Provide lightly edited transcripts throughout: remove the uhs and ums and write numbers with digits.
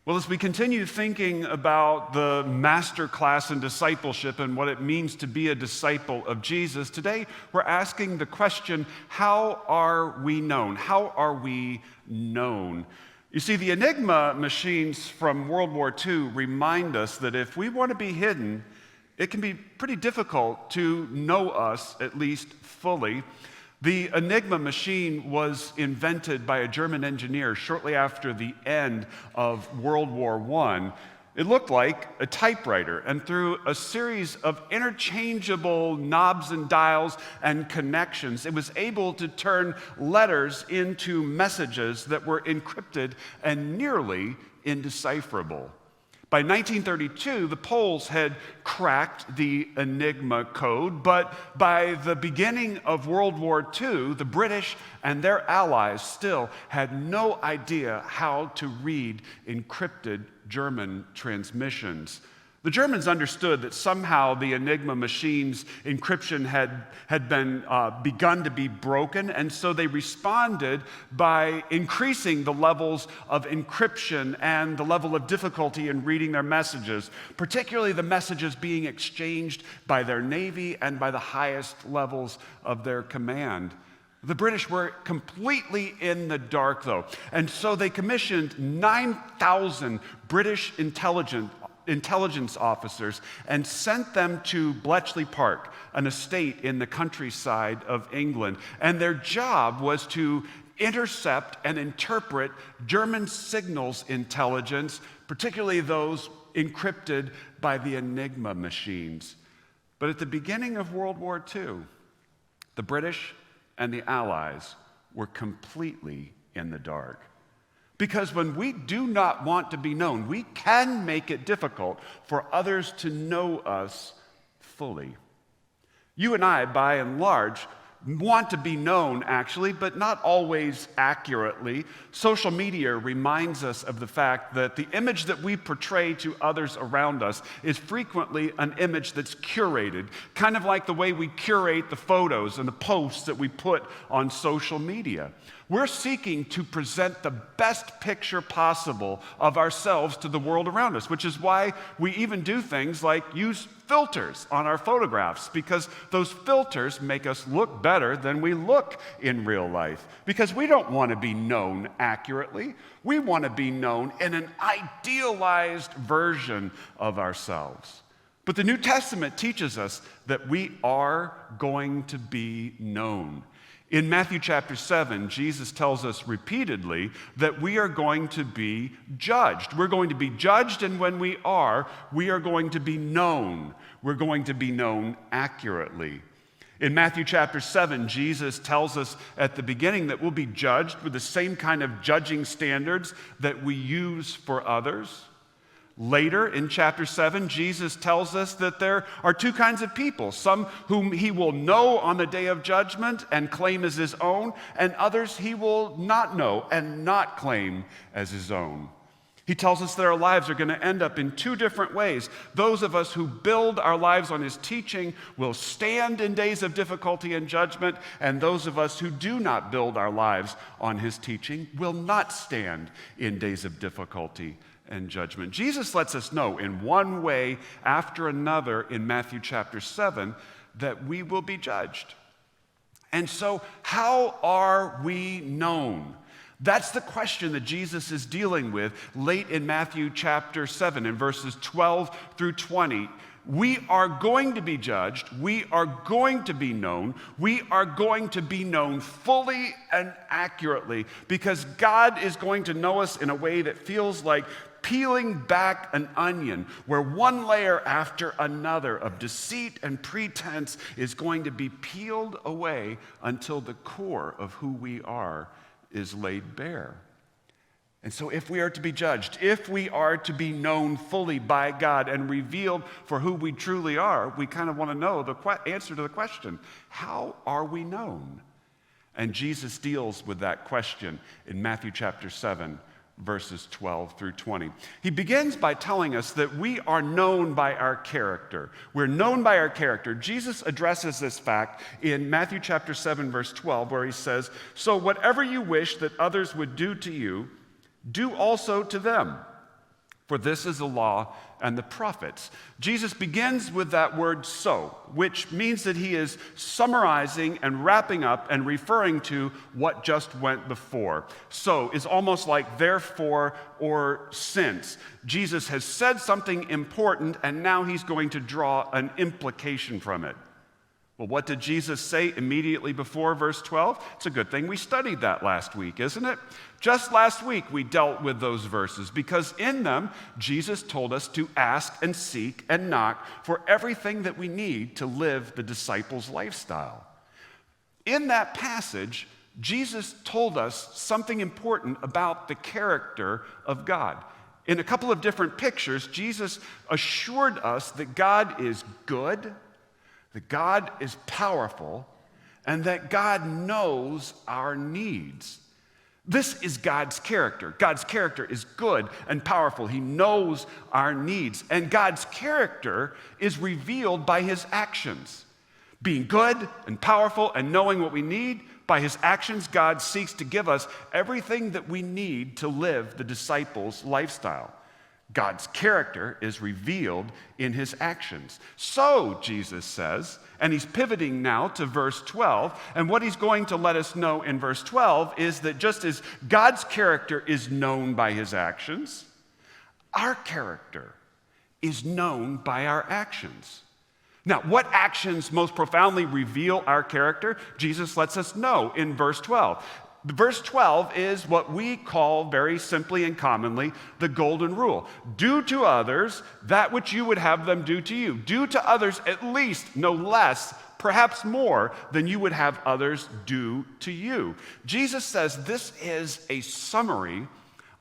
Well, as we continue thinking about the master class in discipleship and what it means to be a disciple of Jesus, today we're asking the question, how are we known? How are we known? You see, the Enigma machines from World War II remind us that if we want to be hidden, it can be pretty difficult to know us, at least fully. The Enigma machine was invented by a German engineer shortly after the end of World War I. It looked like a typewriter, and through a series of interchangeable knobs and dials and connections, it was able to turn letters into messages that were encrypted and nearly indecipherable. By 1932, the Poles had cracked the Enigma code, but by the beginning of World War II, the British and their allies still had no idea how to read encrypted German transmissions. The Germans understood that somehow the Enigma machine's encryption had been begun to be broken, and so they responded by increasing the levels of encryption and the level of difficulty in reading their messages, particularly the messages being exchanged by their navy and by the highest levels of their command. The British were completely in the dark, though, and so they commissioned 9,000 British intelligence officers and sent them to Bletchley Park, an estate in the countryside of England. And their job was to intercept and interpret German signals intelligence, particularly those encrypted by the Enigma machines. But at the beginning of World War II, the British and the Allies were completely in the dark. Because when we do not want to be known, we can make it difficult for others to know us fully. You and I, by and large, want to be known, actually, but not always accurately. Social media reminds us of the fact that the image that we portray to others around us is frequently an image that's curated, kind of like the way we curate the photos and the posts that we put on social media. We're seeking to present the best picture possible of ourselves to the world around us, which is why we even do things like use filters on our photographs, because those filters make us look better than we look in real life. Because we don't want to be known accurately. We want to be known in an idealized version of ourselves. But the New Testament teaches us that we are going to be known. In Matthew chapter 7, Jesus tells us repeatedly that we are going to be judged. We're going to be judged, and when we are going to be known. We're going to be known accurately. In Matthew chapter 7, Jesus tells us at the beginning that we'll be judged with the same kind of judging standards that we use for others. Later in chapter 7, Jesus tells us that there are two kinds of people, some whom he will know on the day of judgment and claim as his own, and others he will not know and not claim as his own. He tells us that our lives are going to end up in two different ways. Those of us who build our lives on his teaching will stand in days of difficulty and judgment, and those of us who do not build our lives on his teaching will not stand in days of difficulty and judgment. Jesus lets us know in one way after another in Matthew chapter 7 that we will be judged. And so, how are we known? That's the question that Jesus is dealing with late in Matthew chapter 7 in verses 12 through 20. We are going to be judged. We are going to be known. We are going to be known fully and accurately because God is going to know us in a way that feels like peeling back an onion, where one layer after another of deceit and pretense is going to be peeled away until the core of who we are is laid bare. And so if we are to be judged, if we are to be known fully by God and revealed for who we truly are, we kind of want to know the answer to the question, how are we known? And Jesus deals with that question in Matthew chapter 7, verses 12 through 20. He begins by telling us that we are known by our character. We're known by our character. Jesus addresses this fact in Matthew chapter 7, verse 12, where he says, "So whatever you wish that others would do to you, do also to them. For this is the law and the prophets. Jesus begins with that word so, which means that he is summarizing and wrapping up and referring to what just went before. So is almost like therefore or since. Jesus has said something important and now he's going to draw an implication from it. Well, what did Jesus say immediately before verse 12? It's a good thing we studied that last week, isn't it? Just last week we dealt with those verses because in them, Jesus told us to ask and seek and knock for everything that we need to live the disciples' lifestyle. In that passage, Jesus told us something important about the character of God. In a couple of different pictures, Jesus assured us that God is good, that God is powerful, and that God knows our needs. This is God's character. God's character is good and powerful. He knows our needs. And God's character is revealed by his actions. Being good and powerful and knowing what we need, by his actions, God seeks to give us everything that we need to live the disciples' lifestyle. God's character is revealed in his actions. So, Jesus says, and he's pivoting now to verse 12, and what he's going to let us know in verse 12 is that just as God's character is known by his actions, our character is known by our actions. Now, what actions most profoundly reveal our character? Jesus lets us know in verse 12. Verse 12 is what we call very simply and commonly the golden rule. Do to others that which you would have them do to you. Do to others at least, no less, perhaps more than you would have others do to you. Jesus says this is a summary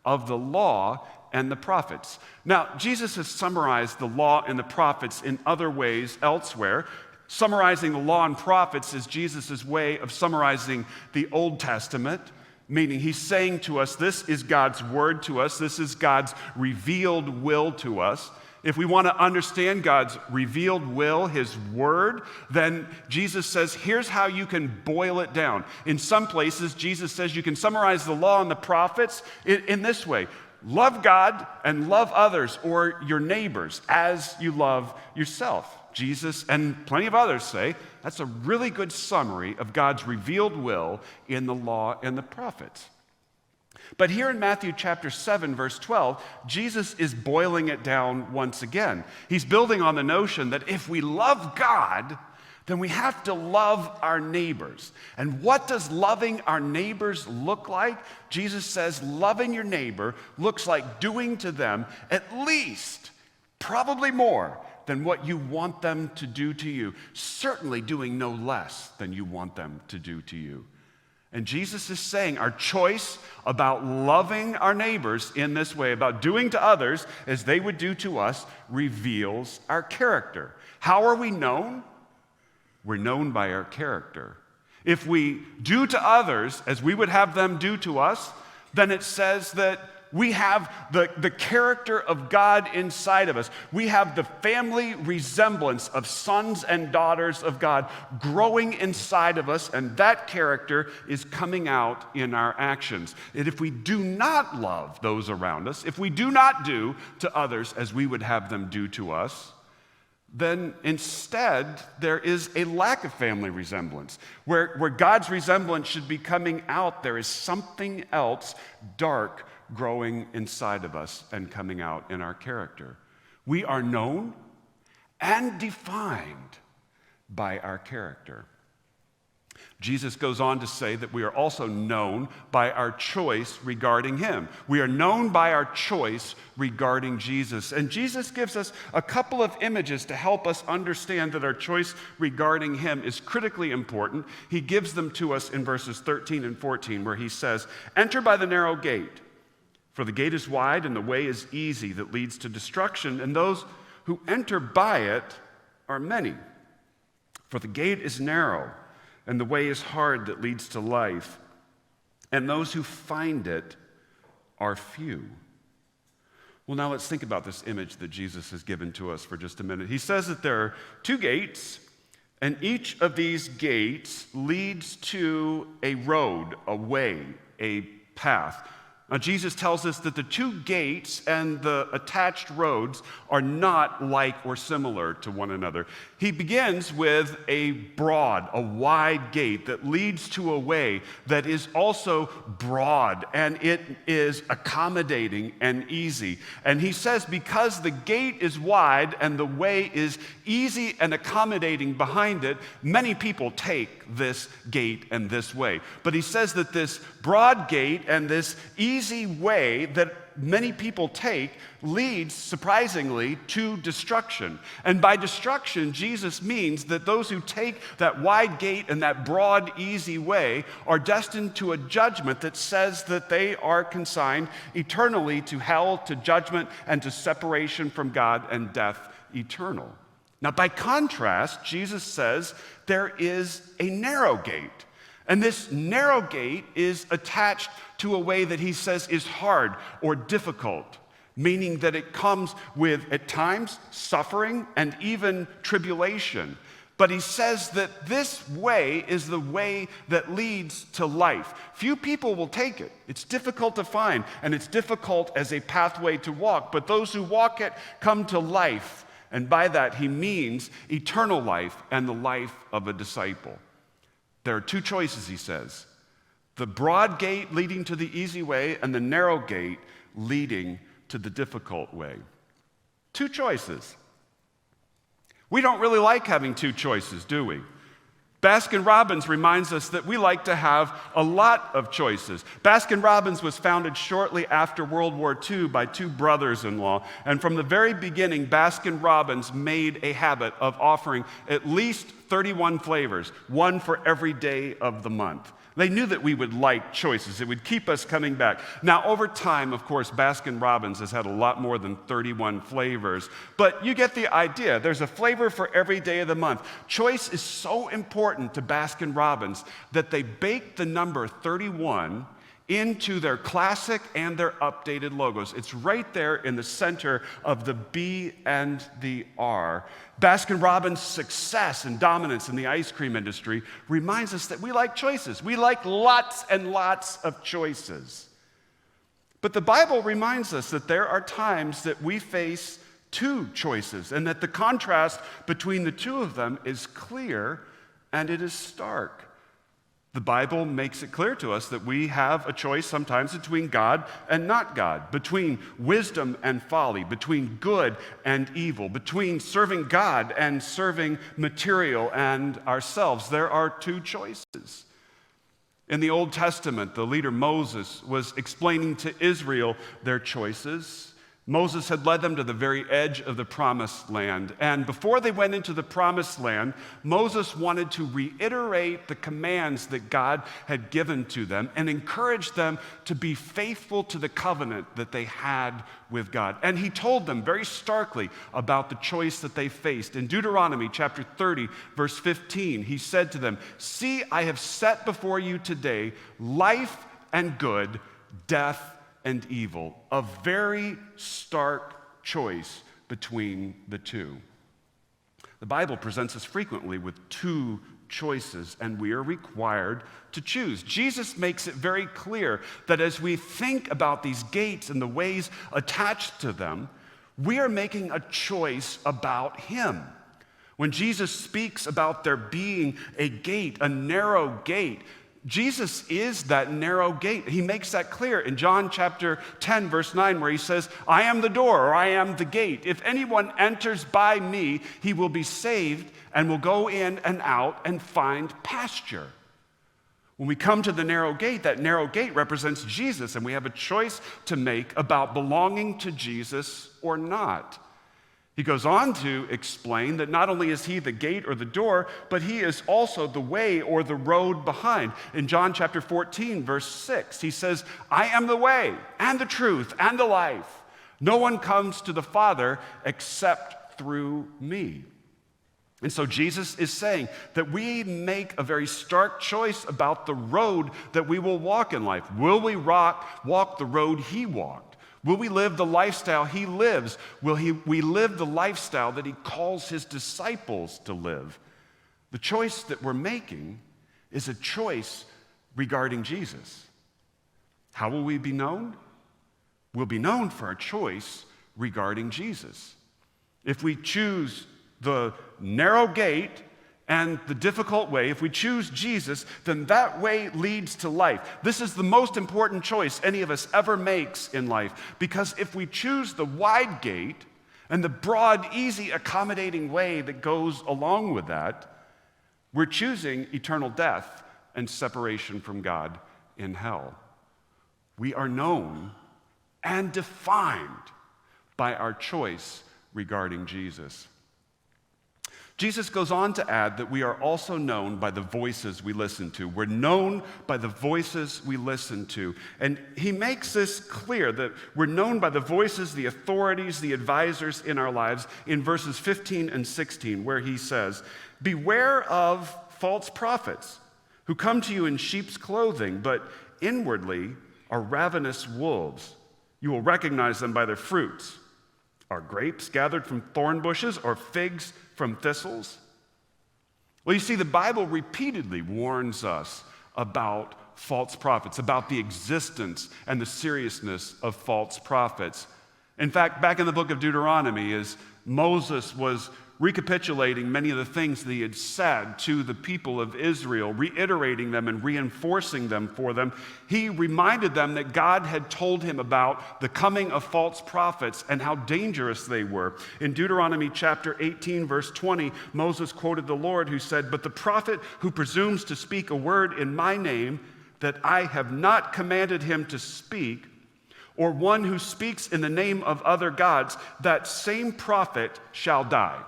of the law and the prophets. Now, Jesus has summarized the law and the prophets in other ways elsewhere. Summarizing the law and prophets is Jesus' way of summarizing the Old Testament, meaning he's saying to us, this is God's word to us, this is God's revealed will to us. If we want to understand God's revealed will, his word, then Jesus says, here's how you can boil it down. In some places, Jesus says you can summarize the law and the prophets in this way. Love God and love others or your neighbors as you love yourself. Jesus and plenty of others say that's a really good summary of God's revealed will in the law and the prophets. But here in Matthew chapter 7, verse 12, Jesus is boiling it down once again. He's building on the notion that if we love God, then we have to love our neighbors. And what does loving our neighbors look like? Jesus says loving your neighbor looks like doing to them at least, probably more, than what you want them to do to you. Certainly doing no less than you want them to do to you. And Jesus is saying our choice about loving our neighbors in this way, about doing to others as they would do to us, reveals our character. How are we known? We're known by our character. If we do to others as we would have them do to us, then it says that we have the character of God inside of us. We have the family resemblance of sons and daughters of God growing inside of us, and that character is coming out in our actions. And if we do not love those around us, if we do not do to others as we would have them do to us, then instead there is a lack of family resemblance. Where God's resemblance should be coming out, there is something else dark growing inside of us and coming out in our character. We are known and defined by our character. Jesus goes on to say that we are also known by our choice regarding him. We are known by our choice regarding Jesus. And Jesus gives us a couple of images to help us understand that our choice regarding him is critically important. He gives them to us in verses 13 and 14, where he says, "Enter by the narrow gate, for the gate is wide and the way is easy that leads to destruction, and those who enter by it are many. For the gate is narrow and the way is hard that leads to life, and those who find it are few." Well, now let's think about this image that Jesus has given to us for just a minute. He says that there are two gates, and each of these gates leads to a road, a way, a path. Jesus tells us that the two gates and the attached roads are not like or similar to one another. He begins with a broad, a wide gate that leads to a way that is also broad, and it is accommodating and easy. And he says because the gate is wide and the way is easy and accommodating behind it, many people take this gate and this way. But he says that this broad gate and this easy way that many people take leads, surprisingly, to destruction. And by destruction, Jesus means that those who take that wide gate and that broad, easy way are destined to a judgment that says that they are consigned eternally to hell, to judgment, and to separation from God and death eternal. Now, by contrast, Jesus says there is a narrow gate. And this narrow gate is attached to a way that he says is hard or difficult, meaning that it comes with, at times, suffering and even tribulation. But he says that this way is the way that leads to life. Few people will take it. It's difficult to find, and it's difficult as a pathway to walk. But those who walk it come to life. And by that, he means eternal life and the life of a disciple. There are two choices, he says. The broad gate leading to the easy way and the narrow gate leading to the difficult way. Two choices. We don't really like having two choices, do we? Baskin-Robbins reminds us that we like to have a lot of choices. Baskin-Robbins was founded shortly after World War II by two brothers-in-law, and from the very beginning, Baskin-Robbins made a habit of offering at least 31 flavors, one for every day of the month. They knew that we would like choices. It would keep us coming back. Now, over time, of course, Baskin-Robbins has had a lot more than 31 flavors, but you get the idea. There's a flavor for every day of the month. Choice is so important to Baskin-Robbins that they baked the number 31 into their classic and their updated logos. It's right there in the center of the B and the R. Baskin-Robbins' success and dominance in the ice cream industry reminds us that we like choices. We like lots and lots of choices. But the Bible reminds us that there are times that we face two choices, and that the contrast between the two of them is clear and it is stark. The Bible makes it clear to us that we have a choice sometimes between God and not God, between wisdom and folly, between good and evil, between serving God and serving material and ourselves. There are two choices. In the Old Testament, the leader Moses was explaining to Israel their choices. Moses had led them to the very edge of the promised land. And before they went into the promised land, Moses wanted to reiterate the commands that God had given to them and encourage them to be faithful to the covenant that they had with God. And he told them very starkly about the choice that they faced. In Deuteronomy chapter 30, verse 15, he said to them, "See, I have set before you today life and good, death and evil," a very stark choice between the two. The Bible presents us frequently with two choices, and we are required to choose. Jesus makes it very clear that as we think about these gates and the ways attached to them, we are making a choice about Him. When Jesus speaks about there being a gate, a narrow gate, Jesus is that narrow gate. He makes that clear in John chapter 10, verse 9, where he says, "I am the door," or "I am the gate. If anyone enters by me, he will be saved and will go in and out and find pasture." When we come to the narrow gate, that narrow gate represents Jesus, and we have a choice to make about belonging to Jesus or not. He goes on to explain that not only is he the gate or the door, but he is also the way or the road behind. In John chapter 14, verse 6, he says, "I am the way and the truth and the life. No one comes to the Father except through me." And so Jesus is saying that we make a very stark choice about the road that we will walk in life. Will we walk the road he walked? Will we live the lifestyle he lives? Will we live the lifestyle that he calls his disciples to live? The choice that we're making is a choice regarding Jesus. How will we be known? We'll be known for our choice regarding Jesus. If we choose the narrow gate and the difficult way, if we choose Jesus, then that way leads to life. This is the most important choice any of us ever makes in life, because if we choose the wide gate and the broad, easy, accommodating way that goes along with that, we're choosing eternal death and separation from God in hell. We are known and defined by our choice regarding Jesus. Jesus goes on to add that we are also known by the voices we listen to. We're known by the voices we listen to. And he makes this clear that we're known by the voices, the authorities, the advisors in our lives in verses 15 and 16, where he says, "Beware of false prophets who come to you in sheep's clothing, but inwardly are ravenous wolves. You will recognize them by their fruits. Are grapes gathered from thorn bushes or figs from thistles?" Well, you see, the Bible repeatedly warns us about false prophets, about the existence and the seriousness of false prophets. In fact, back in the book of Deuteronomy, as Moses was recapitulating many of the things that he had said to the people of Israel, reiterating them and reinforcing them for them, he reminded them that God had told him about the coming of false prophets and how dangerous they were. In Deuteronomy chapter 18, verse 20, Moses quoted the Lord who said, "But the prophet who presumes to speak a word in my name that I have not commanded him to speak, or one who speaks in the name of other gods, that same prophet shall die."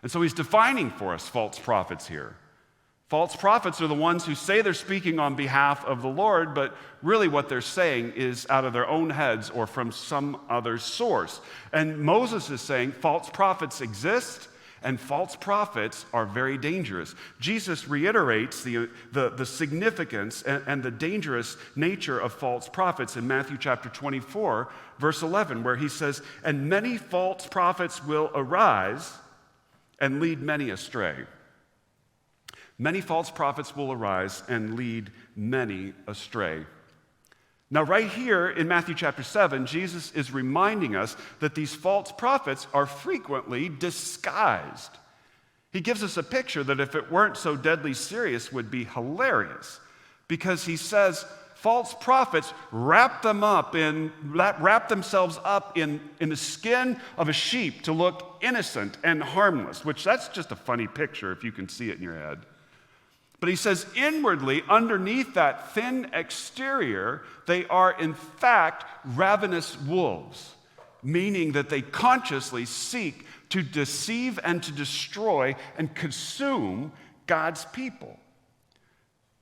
And so he's defining for us false prophets here. False prophets are the ones who say they're speaking on behalf of the Lord, but really what they're saying is out of their own heads or from some other source. And Moses is saying false prophets exist, and false prophets are very dangerous. Jesus reiterates the significance and the dangerous nature of false prophets in Matthew chapter 24, verse 11, where he says, "And many false prophets will arise and lead many astray." Many false prophets will arise and lead many astray. Now, right here in Matthew chapter 7, Jesus is reminding us that these false prophets are frequently disguised. He gives us a picture that, if it weren't so deadly serious, would be hilarious, because he says false prophets wrap themselves up in the skin of a sheep to look innocent and harmless, which that's just a funny picture if you can see it in your head. But he says inwardly, underneath that thin exterior, they are in fact ravenous wolves, meaning that they consciously seek to deceive and to destroy and consume God's people.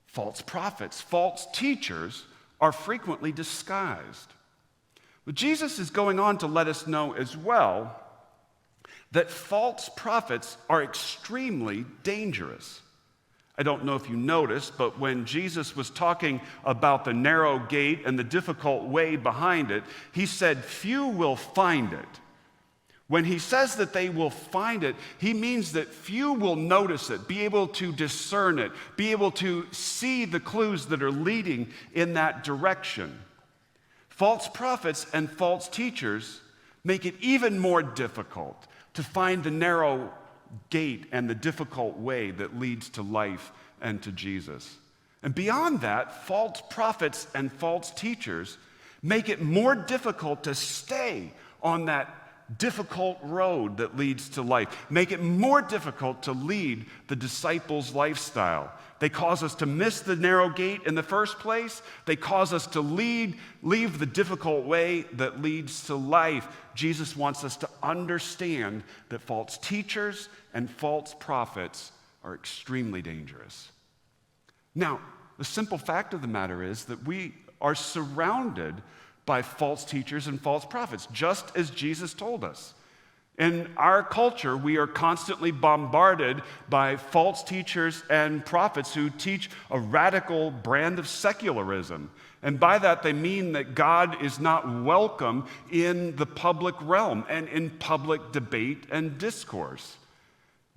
False prophets, false teachers are frequently disguised. But Jesus is going on to let us know as well that false prophets are extremely dangerous. I don't know if you noticed, but when Jesus was talking about the narrow gate and the difficult way behind it, he said, "Few will find it." When he says that they will find it, he means that few will notice it, be able to discern it, be able to see the clues that are leading in that direction. False prophets and false teachers make it even more difficult to find the narrow gate and the difficult way that leads to life and to Jesus. And beyond that, false prophets and false teachers make it more difficult to stay on that difficult road that leads to life, make it more difficult to lead the disciples' lifestyle. They cause us to miss the narrow gate in the first place. They cause us to leave the difficult way that leads to life. Jesus wants us to understand that false teachers and false prophets are extremely dangerous. Now, the simple fact of the matter is that we are surrounded by false teachers and false prophets, just as Jesus told us. In our culture, we are constantly bombarded by false teachers and prophets who teach a radical brand of secularism. And by that, they mean that God is not welcome in the public realm and in public debate and discourse.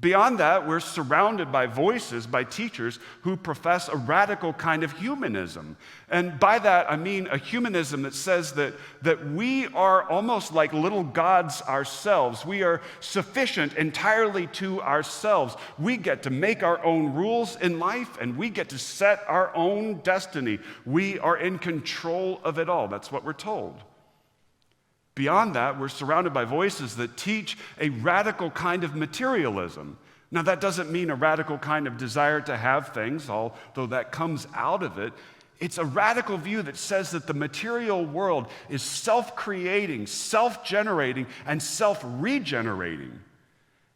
Beyond that, we're surrounded by voices, by teachers who profess a radical kind of humanism. And by that, I mean a humanism that says that we are almost like little gods ourselves. We are sufficient entirely to ourselves. We get to make our own rules in life, and we get to set our own destiny. We are in control of it all. That's what we're told. Beyond that, we're surrounded by voices that teach a radical kind of materialism. Now, that doesn't mean a radical kind of desire to have things, although that comes out of it. It's a radical view that says that the material world is self-creating, self-generating, and self-regenerating.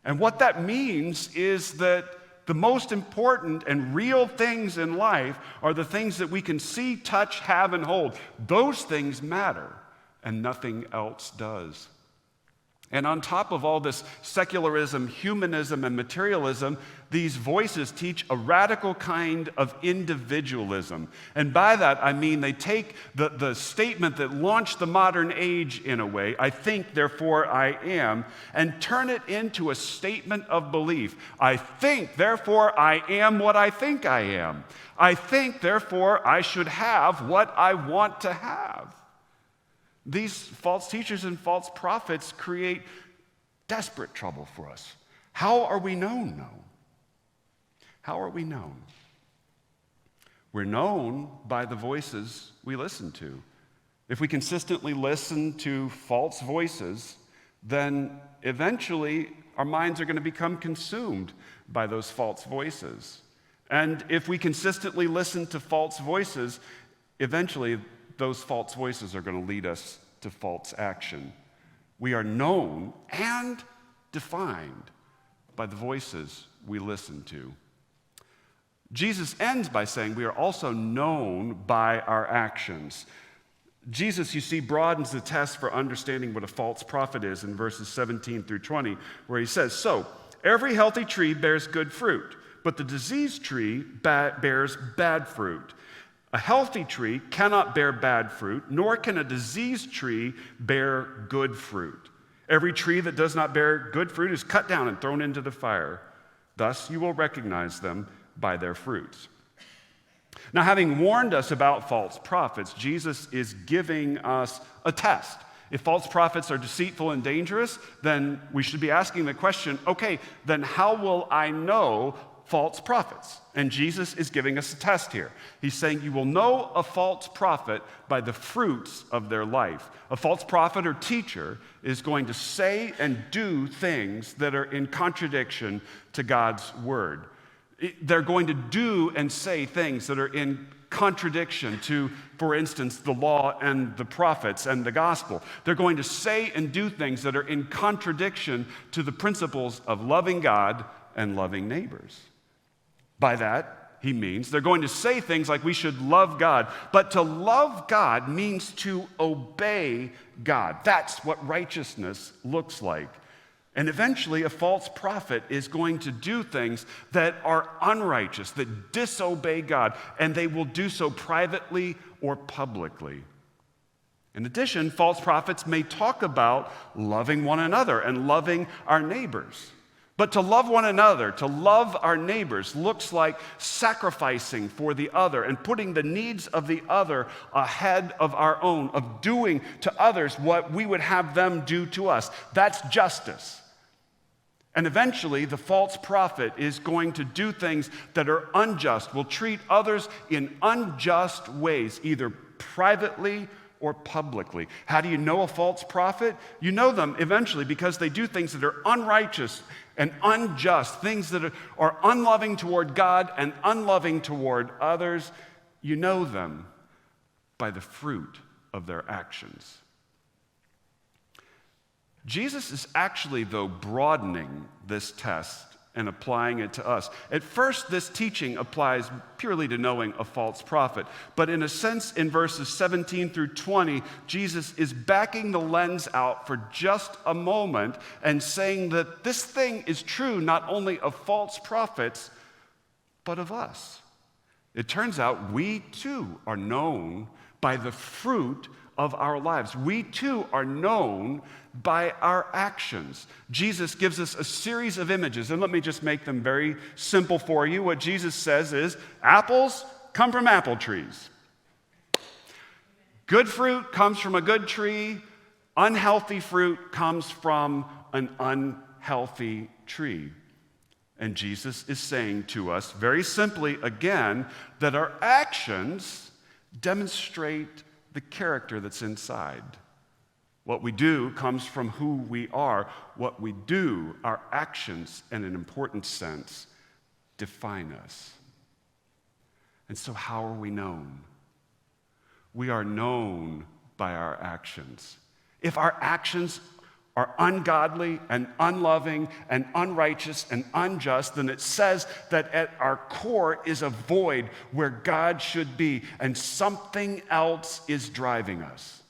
And what that means is that the most important and real things in life are the things that we can see, touch, have, and hold. Those things matter, and nothing else does. And on top of all this secularism, humanism, and materialism, these voices teach a radical kind of individualism. And by that, I mean they take the statement that launched the modern age in a way, I think, therefore I am, and turn it into a statement of belief. I think, therefore I am what I think I am. I think, therefore I should have what I want to have. These false teachers and false prophets create desperate trouble for us. How are we known, though? How are we known? We're known by the voices we listen to. If we consistently listen to false voices, then eventually our minds are going to become consumed by those false voices. And if we consistently listen to false voices, eventually those false voices are going to lead us to false action. We are known and defined by the voices we listen to. Jesus ends by saying we are also known by our actions. Jesus, you see, broadens the test for understanding what a false prophet is in verses 17 through 20, where he says, "So, every healthy tree bears good fruit, but the diseased tree bears bad fruit. A healthy tree cannot bear bad fruit, nor can a diseased tree bear good fruit. Every tree that does not bear good fruit is cut down and thrown into the fire. Thus you will recognize them by their fruits." Now, having warned us about false prophets, Jesus is giving us a test. If false prophets are deceitful and dangerous, then we should be asking the question, okay, then how will I know false prophets? And Jesus is giving us a test here. He's saying you will know a false prophet by the fruits of their life. A false prophet or teacher is going to say and do things that are in contradiction to God's word. They're going to do and say things that are in contradiction to, for instance, the law and the prophets and the gospel. They're going to say and do things that are in contradiction to the principles of loving God and loving neighbors. By that, he means they're going to say things like we should love God, but to love God means to obey God. That's what righteousness looks like. And eventually, a false prophet is going to do things that are unrighteous, that disobey God, and they will do so privately or publicly. In addition, false prophets may talk about loving one another and loving our neighbors. But to love one another, to love our neighbors, looks like sacrificing for the other and putting the needs of the other ahead of our own, of doing to others what we would have them do to us. That's justice. And eventually, the false prophet is going to do things that are unjust, will treat others in unjust ways, either privately or publicly. How do you know a false prophet? You know them eventually because they do things that are unrighteous and unjust, things that are unloving toward God and unloving toward others. You know them by the fruit of their actions. Jesus is actually, though, broadening this test and applying it to us. At first, this teaching applies purely to knowing a false prophet. But in a sense, in verses 17 through 20, Jesus is backing the lens out for just a moment and saying that this thing is true not only of false prophets, but of us. It turns out we, too, are known by the fruit of our lives. We too are known by our actions. Jesus gives us a series of images, and let me just make them very simple for you. What Jesus says is, apples come from apple trees. Good fruit comes from a good tree. Unhealthy fruit comes from an unhealthy tree. And Jesus is saying to us very simply again that our actions demonstrate the character that's inside. What we do comes from who we are. What we do, our actions, in an important sense, define us. And so how are we known? We are known by our actions. If our actions are ungodly and unloving and unrighteous and unjust, then it says that at our core is a void where God should be, and something else is driving us.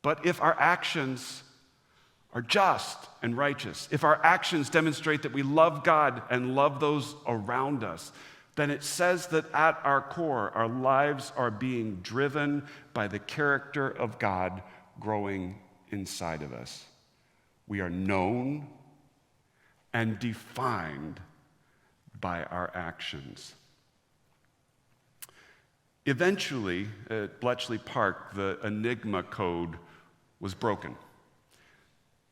But if our actions are just and righteous, if our actions demonstrate that we love God and love those around us, then it says that at our core, our lives are being driven by the character of God growing inside of us. We are known and defined by our actions. Eventually, at Bletchley Park, the Enigma code was broken.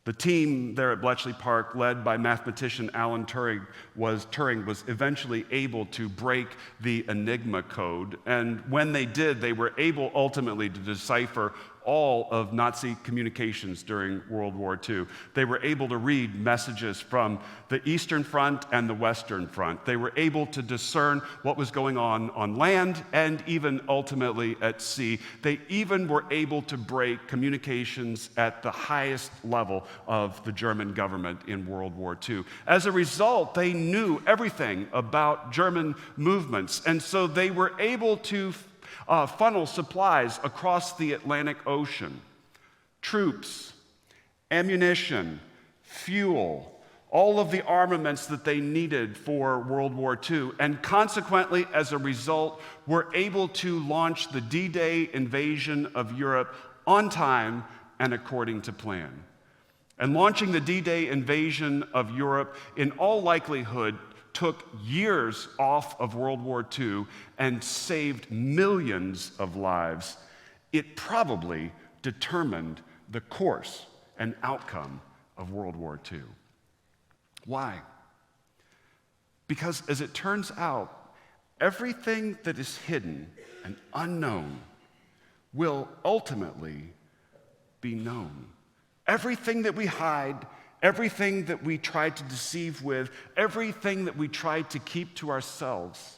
The team there at Bletchley Park, led by mathematician Alan Turing, was eventually able to break the Enigma code. And when they did, they were able ultimately to decipher all of Nazi communications during World War II. They were able to read messages from the Eastern Front and the Western Front. They were able to discern what was going on land and even ultimately at sea. They even were able to break communications at the highest level of the German government in World War II. As a result, they knew everything about German movements, and so they were able to funnel supplies across the Atlantic Ocean. Troops, ammunition, fuel, all of the armaments that they needed for World War II, and consequently, as a result, were able to launch the D-Day invasion of Europe on time and according to plan. And launching the D-Day invasion of Europe, in all likelihood, took years off of World War II and saved millions of lives. It probably determined the course and outcome of World War II. Why? Because as it turns out, everything that is hidden and unknown will ultimately be known. Everything that we hide, everything that we try to deceive with, everything that we try to keep to ourselves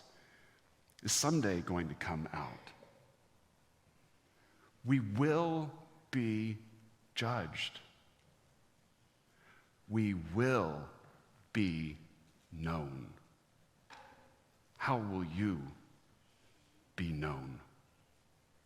is someday going to come out. We will be judged. We will be known. How will you be known?